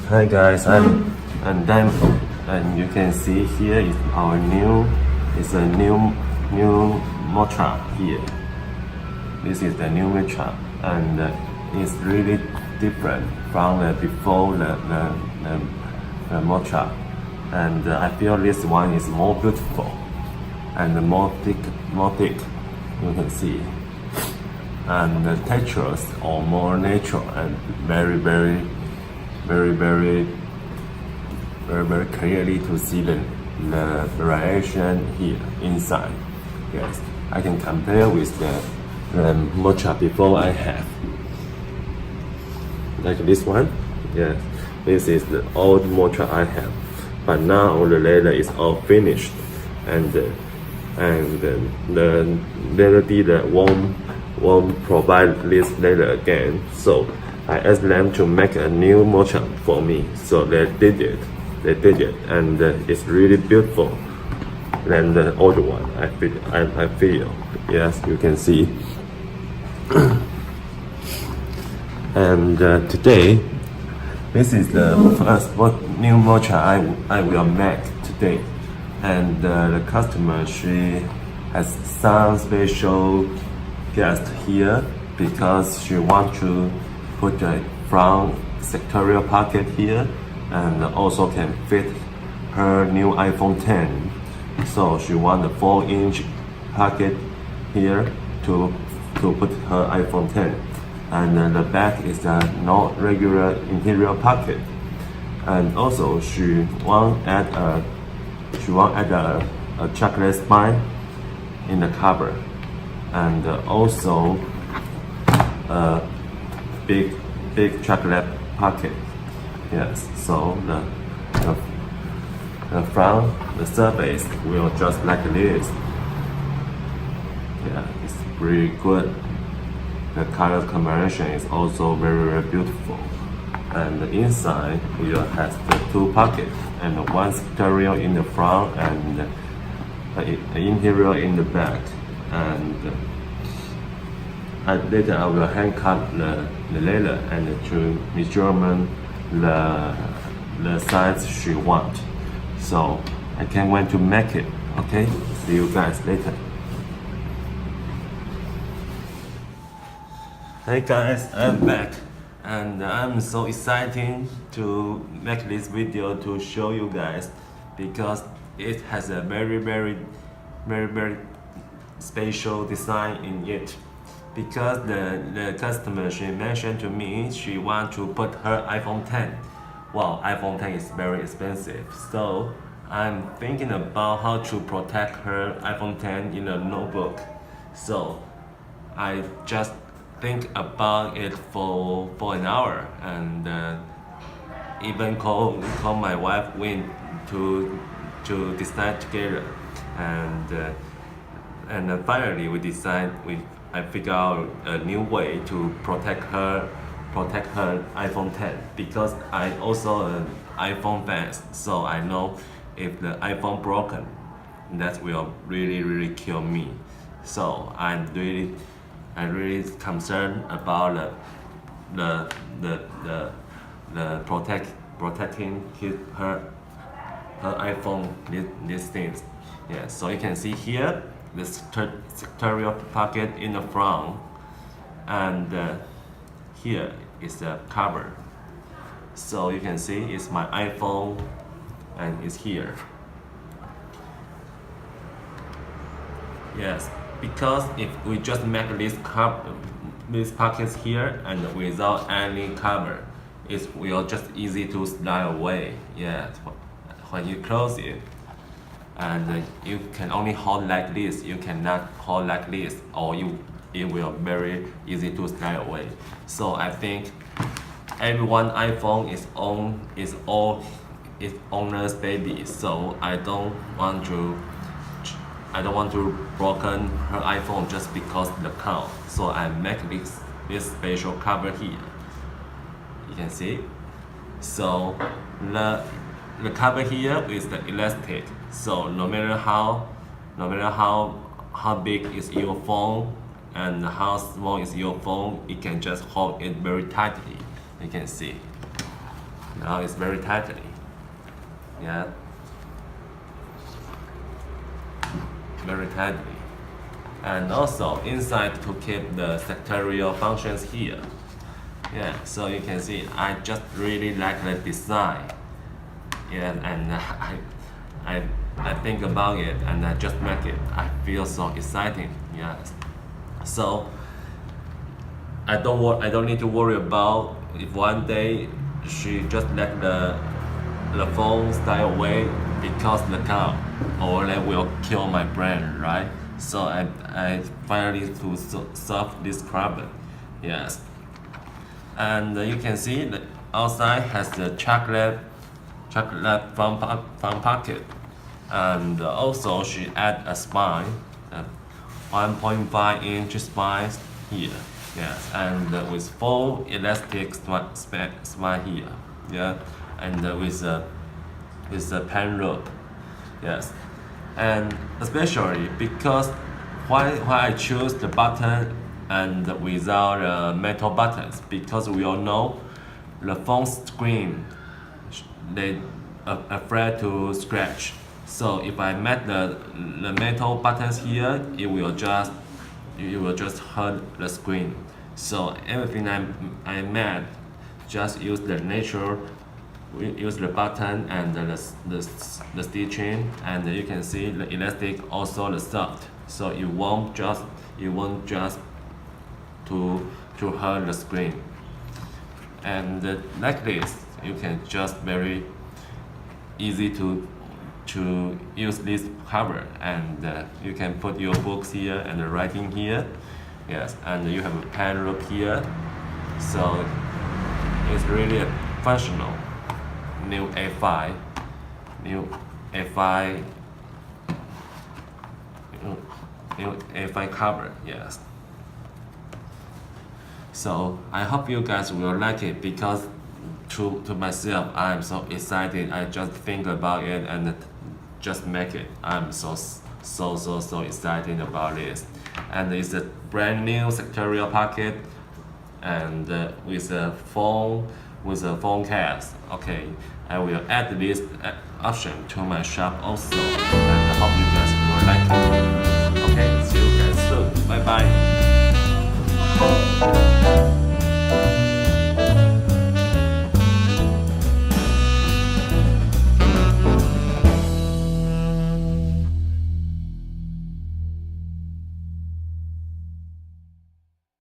Hi guys, I'm Dan, and you can see here is our new Matcha here. This is the new Matcha, and it's really different from the before the Matcha, and I feel this one is more beautiful and more thick. You can see, and the textures are more natural and very clearly to see the variation here inside. Yes, I can compare with the matcha before I have. Like this one, yes, this is the old matcha I have, but now the leather is all finished, and the leather dealer won't provide this leather again. So I asked them to make a new matcha for me. So they did it, and it's really beautiful than the old one. I feel. Yes, you can see. And today, this is the first new matcha I will make today. And the customer, she has some special guest here because she wants to put a front sectorial pocket here, and also can fit her new iPhone 10. So she wants a 4-inch pocket here to put her iPhone 10, and the back is a not regular interior pocket. And also she want add a chocolate spine in the cover, and also a big chocolate pocket. Yes, so the front, the surface will just like this. Yeah, it's pretty good. The color combination is also very beautiful. And the inside will have the two pockets and one stereo in the front and the interior in the back. And later I will hand cut the leather and to measurement the size she want. So I can't wait to make it. Okay, see you guys later. Hey guys, I'm back, and I'm so excited to make this video to show you guys because it has a very special design in it. Because the customer, she mentioned to me she wants to put her iPhone 10. Well, iPhone 10 is very expensive, so I'm thinking about how to protect her iPhone 10 in a notebook. So I just think about it for an hour, and even call my wife Win to decide together, and finally we decide I figure out a new way to protect her iPhone 10, because I also an iPhone fan, so I know if the iPhone broken, that will really kill me. So I'm really concerned about the protecting her iPhone these things. Yeah, so you can see here the stereo pocket in the front, and here is the cover. So you can see it's my iPhone, and it's here. Yes, because if we just make these pockets here and without any cover, it will just easy to slide away. Yeah, when you close it, and you can only hold like this, you cannot hold like this, or it will very easy to slide away. So I think everyone iPhone is all its owner's baby. So I don't want to broken her iPhone just because the LeCow. So I make this special cover here. You can see. So the cover here is the elastic. So no matter how big is your phone and how small is your phone, it can just hold it very tightly. You can see. Now it's very tightly. Yeah, very tightly. And also inside to keep the sectorial functions here. Yeah, so you can see I just really like the design. Yeah, and I think about it and I just make it. I feel so exciting. Yes. So I don't need to worry about if one day she just let the phone stay away because the cow or they will kill my brand, right? So I finally to solve this problem. Yes. And you can see the outside has the chocolate fun pocket, and also she add a spine, 1.5-inch spine here. Yes, and with full elastic spine here. Yeah, and with a pen rope. Yes, and especially because why I choose the button and without metal buttons, because we all know the phone screen they afraid to scratch. So if I make the metal buttons here, it will just hurt the screen. So everything I made, just use the natural, use the button and the stitching, and you can see the elastic also the soft. So it won't just to hurt the screen. And like this, you can just very easy to use this cover, and you can put your books here and the writing here. Yes, and you have a pen rope here, so it's really a functional new A5 new A5 new A5 cover. Yes, so I hope you guys will like it, because to myself I'm so excited. I just think about it and just make it. I'm so excited about this, and it's a brand new sectorial pocket, and with a phone case. Okay, I will add this option to my shop also, and I hope you guys will like it. Okay, see you guys soon. Bye bye.